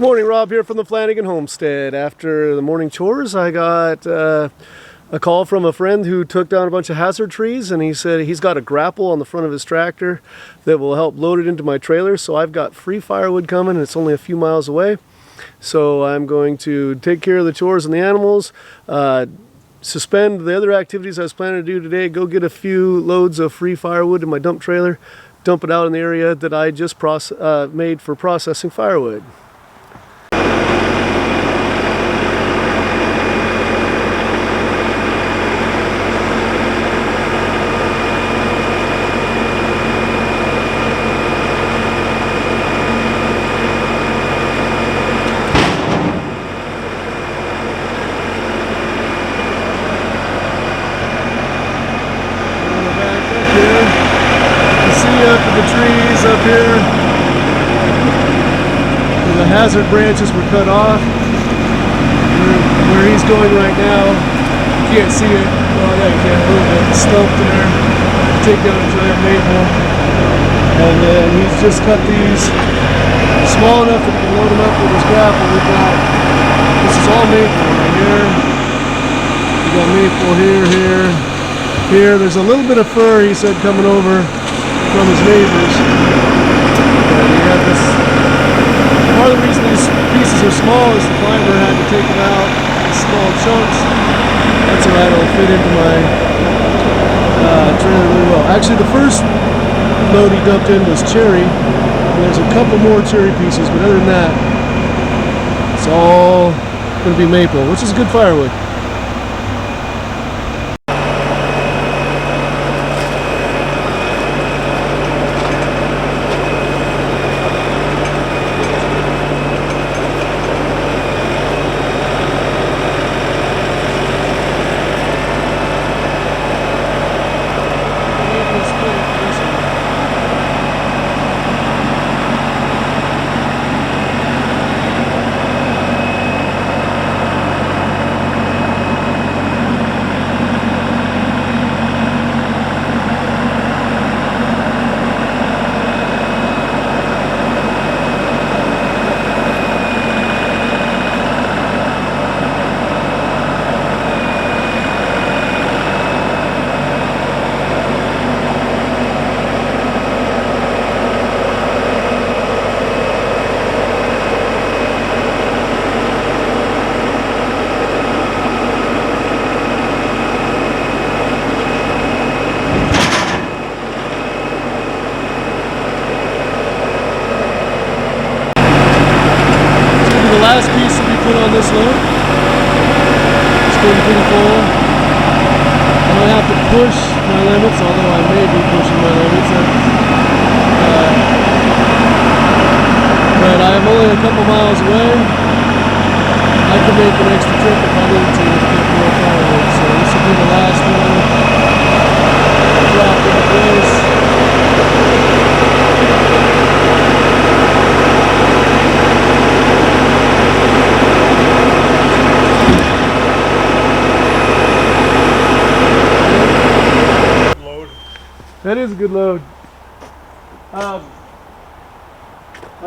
Morning, Rob here from the Flanagan Homestead. After the morning chores, I got a call from a friend who took down a bunch of hazard trees, and he said he's got a grapple on the front of his tractor that will help load it into my trailer. So I've got free firewood coming, and it's only a few miles away. So I'm going to take care of the chores and the animals, suspend the other activities I was planning to do today, go get a few loads of free firewood in my dump trailer, dump it out in the area that I just made for processing firewood. The trees up here, the hazard branches were cut off. Where he's going right now, you can't see it. Oh yeah, you can't move it. It's stumped there. Take down a giant maple, and then he's just cut these small enough that he can load them up with his grapple. This is all maple right here. We got maple here. There's a little bit of fir, he said, coming over from his neighbors. But he had this. Part of the reason these pieces are small is the climber had to take them out in small chunks. That's alright, it'll fit into my trailer really well. Actually, the first load he dumped in was cherry, and there's a couple more cherry pieces, but other than that, it's all going to be maple, which is good firewood. Last piece to be put on this load. It's getting pretty full. I don't have to push my limits, although I may be pushing my limits. But I'm only a couple miles away. I can make an extra trip if I need to get more firewood. So this will be the last one. Drop into place. That is a good load. I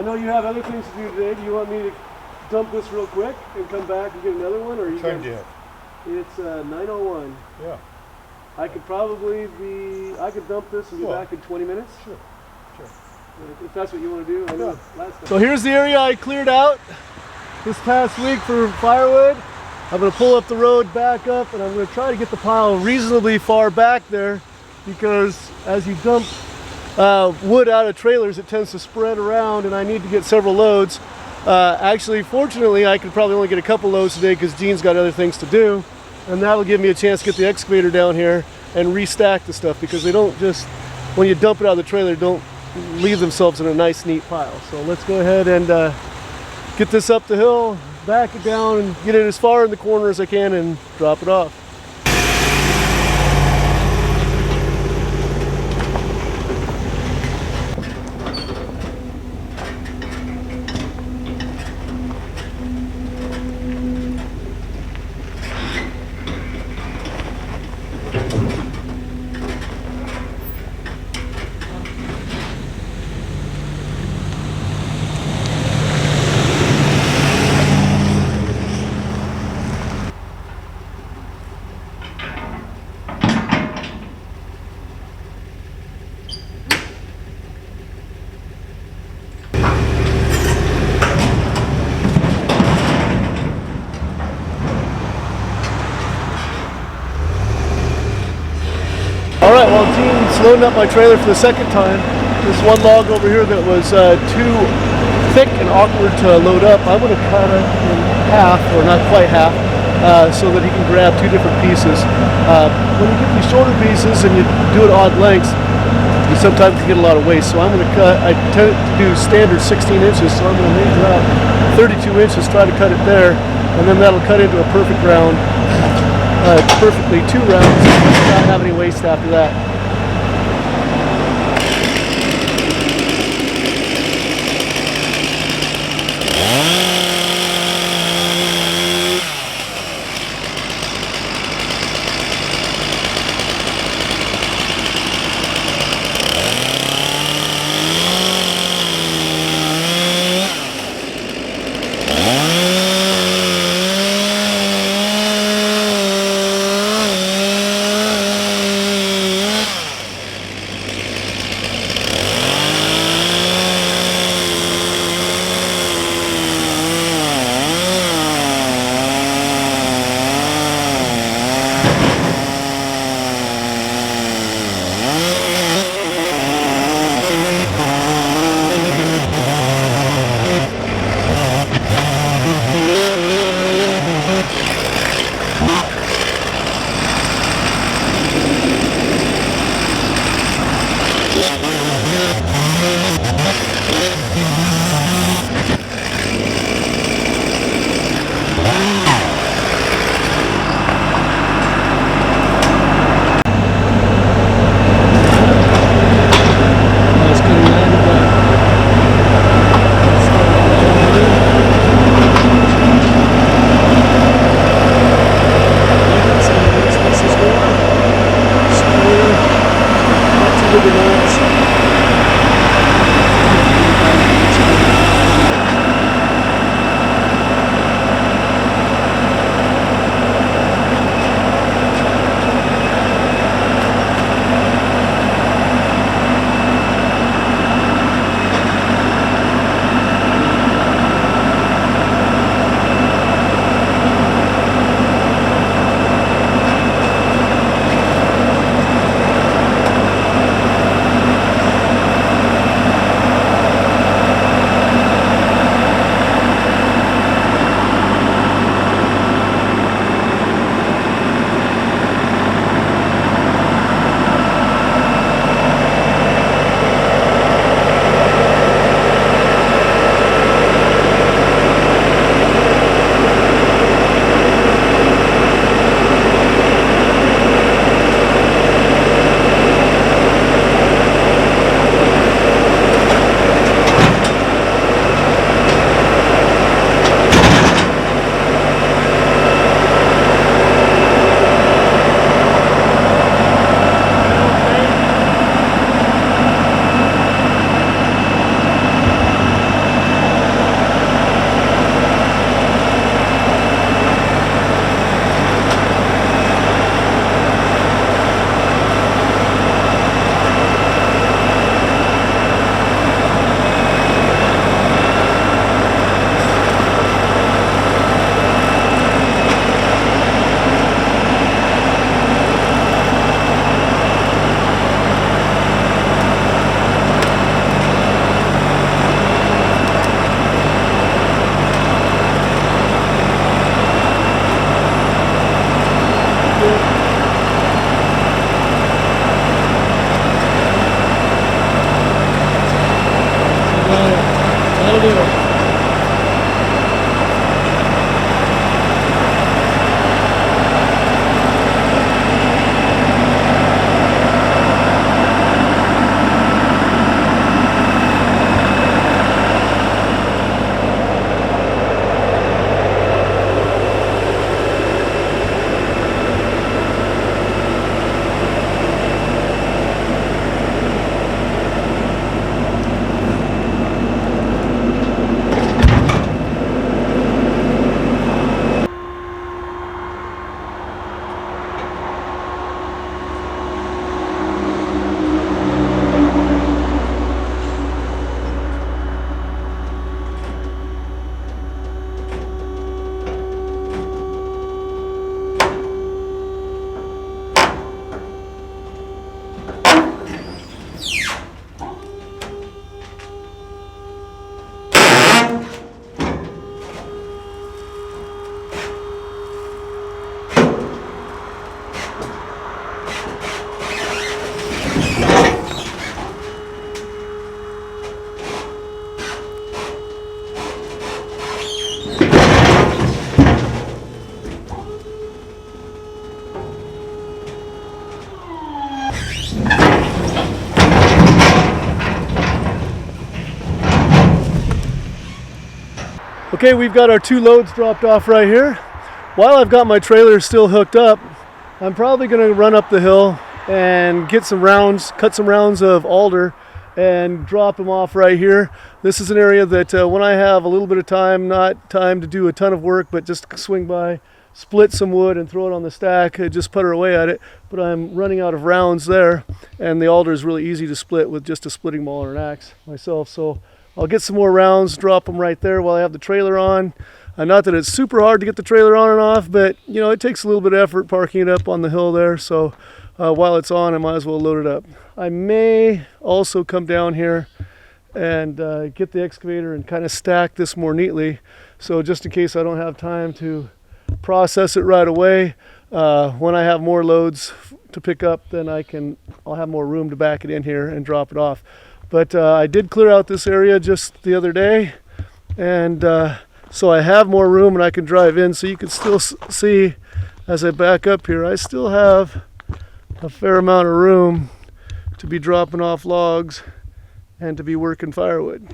know you have other things to do today. Do you want me to dump this real quick and come back and get another one? Or what time do you have? It's 9:01. Yeah. I could dump this and get back in 20 minutes. Sure. If that's what you want to do. I know last time. So here's the area I cleared out this past week for firewood. I'm going to pull up the road back up, and I'm going to try to get the pile reasonably far back there, because as you dump wood out of trailers, it tends to spread around, and I need to get several loads. Actually, fortunately, I could probably only get a couple loads today because Gene's got other things to do, and that'll give me a chance to get the excavator down here and restack the stuff, because they don't just, when you dump it out of the trailer, don't leave themselves in a nice, neat pile. So let's go ahead and get this up the hill, back it down, and get it as far in the corner as I can and drop it off. loading up my trailer for the second time. This one log over here that was too thick and awkward to load up, I'm going to cut it in half, or not quite half, so that he can grab two different pieces. When you get these shorter pieces and you do it odd lengths, you sometimes get a lot of waste. So I'm going to cut, I tend to do standard 16 inches, so I'm going to measure out 32 inches, try to cut it there, and then that'll cut into a perfect round, perfectly 2 rounds, not have any waste after that. Okay, we've got our 2 loads dropped off right here. While I've got my trailer still hooked up, I'm probably going to run up the hill and get some rounds, cut some rounds of alder and drop them off right here. This is an area that when I have a little bit of time, not time to do a ton of work, but just swing by, split some wood and throw it on the stack, just putter away at it. But I'm running out of rounds there, and the alder is really easy to split with just a splitting maul or an axe myself. So I'll get some more rounds, drop them right there while I have the trailer on. Not that it's super hard to get the trailer on and off, but you know, it takes a little bit of effort parking it up on the hill there. So while it's on, I might as well load it up. I may also come down here and get the excavator and kind of stack this more neatly. So just in case I don't have time to process it right away, when I have more loads to pick up, then I'll have more room to back it in here and drop it off. But I did clear out this area just the other day, and so I have more room and I can drive in. So you can still see as I back up here, I still have a fair amount of room to be dropping off logs and to be working firewood.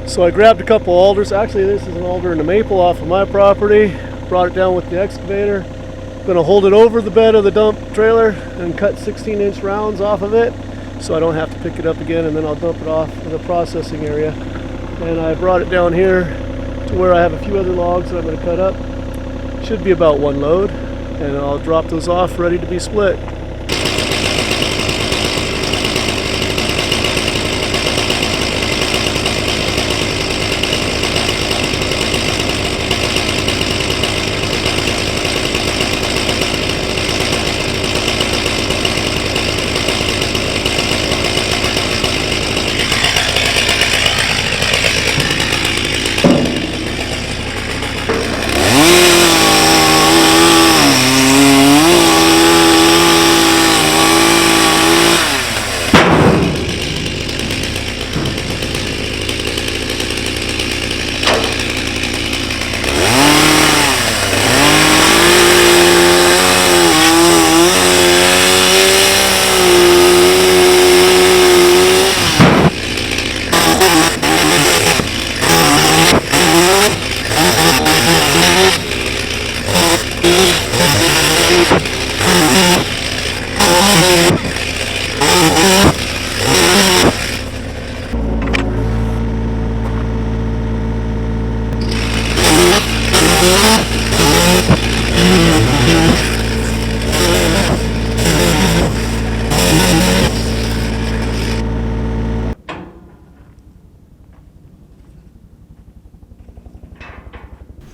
So I grabbed a couple alders. Actually, this is an alder and a maple off of my property. Brought it down with the excavator. Going to hold it over the bed of the dump trailer and cut 16-inch rounds off of it so I don't have to pick it up again, and then I'll dump it off in the processing area. And I brought it down here to where I have a few other logs that I'm going to cut up. Should be about 1 load, and I'll drop those off ready to be split.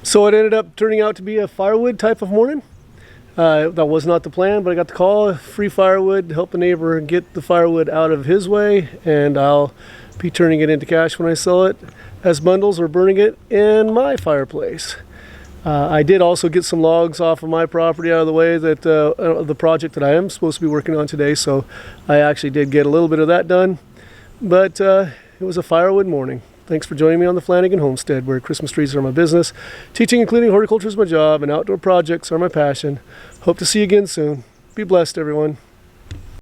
So it ended up turning out to be a firewood type of morning. That was not the plan, but I got the call, free firewood, to help a neighbor get the firewood out of his way, and I'll be turning it into cash when I sell it as bundles or burning it in my fireplace. I did also get some logs off of my property out of the way, that the project that I am supposed to be working on today, so I actually did get a little bit of that done. But it was a firewood morning. Thanks for joining me on the Flanagan Homestead, where Christmas trees are my business, teaching including horticulture is my job, and outdoor projects are my passion. Hope to see you again soon. Be blessed, everyone.